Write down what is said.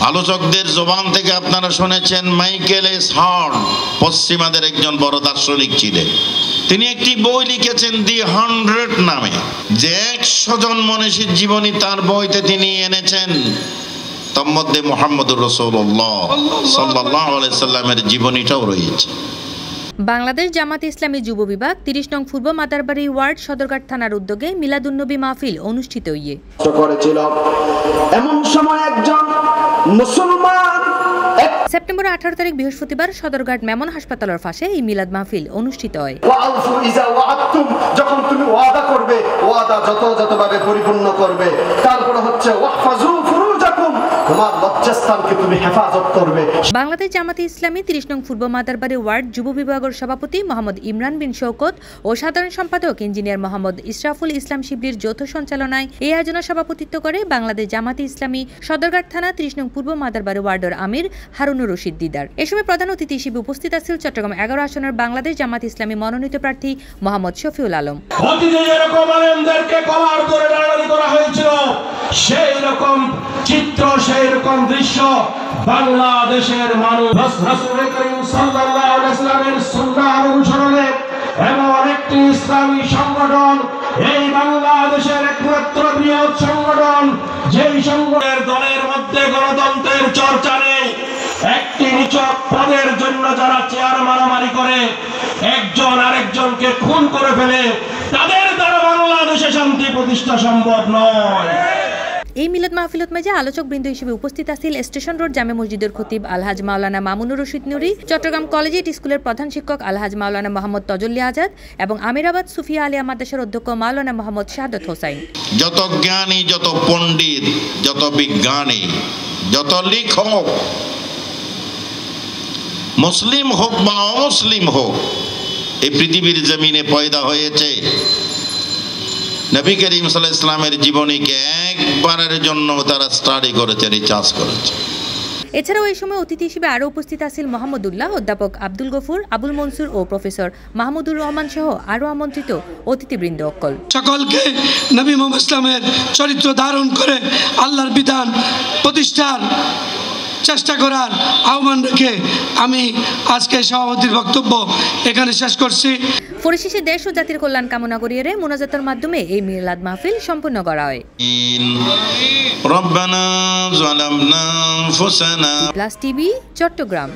আলোচকদের জবান থেকে আপনারা শুনেছেন মাইকেল এস হার্ট পশ্চিমাদের একজন বড় দার্শনিক ছিলেন। তিনি একটি বই লিখেছেন দি 100 নামে, যে 100 জন মনীষীর জীবনী তার বইতে তিনি এনেছেন। তার মধ্যে মুহাম্মদুর রাসূলুল্লাহ সাল্লাল্লাহু আলাইহি সাল্লামের জীবনীটাও রয়েছে। বাংলাদেশ জামাতে ইসলামী যুব বিভাগ 30 নং পূর্ব মাদারবাড়ি ওয়ার্ড সদরঘাট থানার উদ্যোগে মিলাদুন্নবী মাহফিল অনুষ্ঠিত হইয়ে করেছিল। এমন সময় একজন মুসলমান সেপ্টেম্বর 18 তারিখ বৃহস্পতিবার সদরঘাট মেমন হাসপাতালের পাশে এই মিলাদ মাহফিল অনুষ্ঠিত হয়। যখন তুমি ওয়াদা করবে, ওয়াদা যতভাবে পরিপূর্ণ করবে, তারপরে হচ্ছে ওয়াহফাজু ফুরুজাকুম, তোমার লজ্জাস্থানকে তুমি হেফাজত করবে। বাংলাদেশ জামাতে ইসলামী 30 নং পূর্ব মাদারবাড়ি ওয়ার্ড যুব বিভাগের সভাপতি মোহাম্মদ ইমরান বিন শওকত ও সাধারণ সম্পাদক ইঞ্জিনিয়ার মোহাম্মদ ইসরাফুল ইসলাম শিবলির যৌথ সঞ্চালনায় এই আয়োজনের সভাপতিত্ব করে বাংলাদেশ জামাতে ইসলামী সদরঘাট থানা 30 নং পূর্ব মাদারবাড়ি ওয়ার্ডের আমির হারুনুর রশিদ দিদার। এ সময় প্রধান অতিথি হিসেবে উপস্থিত আছেন চট্টগ্রাম 11 আসনের বাংলাদেশ জামাতে ইসলামী মনোনীত প্রার্থী মোহাম্মদ শফিউল আলম। সেই রকম চিত্র, সেই রকম দৃশ্য বাংলাদেশের মানুষ রাসূল করিম সাল্লাল্লাহু আলাইহি ওয়াসাল্লামের সুন্নাহ অনুসরণে এমন একটি ইসলামী সংগঠন, এই বাংলাদেশের একমাত্র বৃহৎ সংগঠন, যেই সংগঠনের দলের মধ্যে গণতন্ত্রের চর্চা নেই। একটি নিছক পদের জন্য যারা চেয়ার মারামারি করে, একজন আরেকজনকে খুন করে ফেলে, তাদের দ্বারা বাংলাদেশে শান্তি প্রতিষ্ঠা সম্ভব নয়। এই মিলাদ মাহফিলত মাঝে আলোচক বৃন্দ হিসেবে উপস্থিত আছেন স্টেশন রোড জামে মসজিদের খতিব আলহাজ মাওলানা মামুনুর রশিদ নুরি, চট্টগ্রাম কলেজিয়েট স্কুলের প্রধান শিক্ষক আলহাজ মাওলানা মোহাম্মদ তজল্লি আজাদ এবং আমিরাবাদ সুফিয়া আলিয়া মাদ্রাসার অধ্যক্ষ মাওলানা মোহাম্মদ শাহাদত হোসাইন। যত জ্ঞানী, যত পণ্ডিত, যত বিজ্ঞানী, যত লেখক, মুসলিম হোক বা অমুসলিম হোক, এই পৃথিবীর জমিনে পয়দা হয়েছে নবী করিম সাল্লাল্লাহু আলাইহি ওয়াসাল্লামের জীবনীকে একবারের জন্য তারা স্টাডি করেছে, রিসার্চ করেছে। এছাড়াও এই সময় অতিথি হিসেবে আরও উপস্থিত আছেন মোহাম্মদুল্লাহ, অধ্যাপক আব্দুল গফুর, আবুল মনসুর ও প্রফেসর মাহমুদুর রহমান সহ আরও আমন্ত্রিত অতিথিবৃন্দ। সকলকে নবী মুহাম্মদ ইসলামের চরিত্র ধারণ করে আল্লাহর বিধান প্রতিষ্ঠার চেষ্টা করার আহ্বান রেখে আমি আজকে সভাপতির বক্তব্য এখানে শেষ করছি। পরিশেষে দেশ ও জাতির কল্যাণ কামনা করিয়ে মোনাজাতের মাধ্যমে এই মিলাদ মাহফিল সম্পন্ন করা হয়। রব্বানা যালামনা আনফুসানা প্লাস টিভি, চট্টগ্রাম।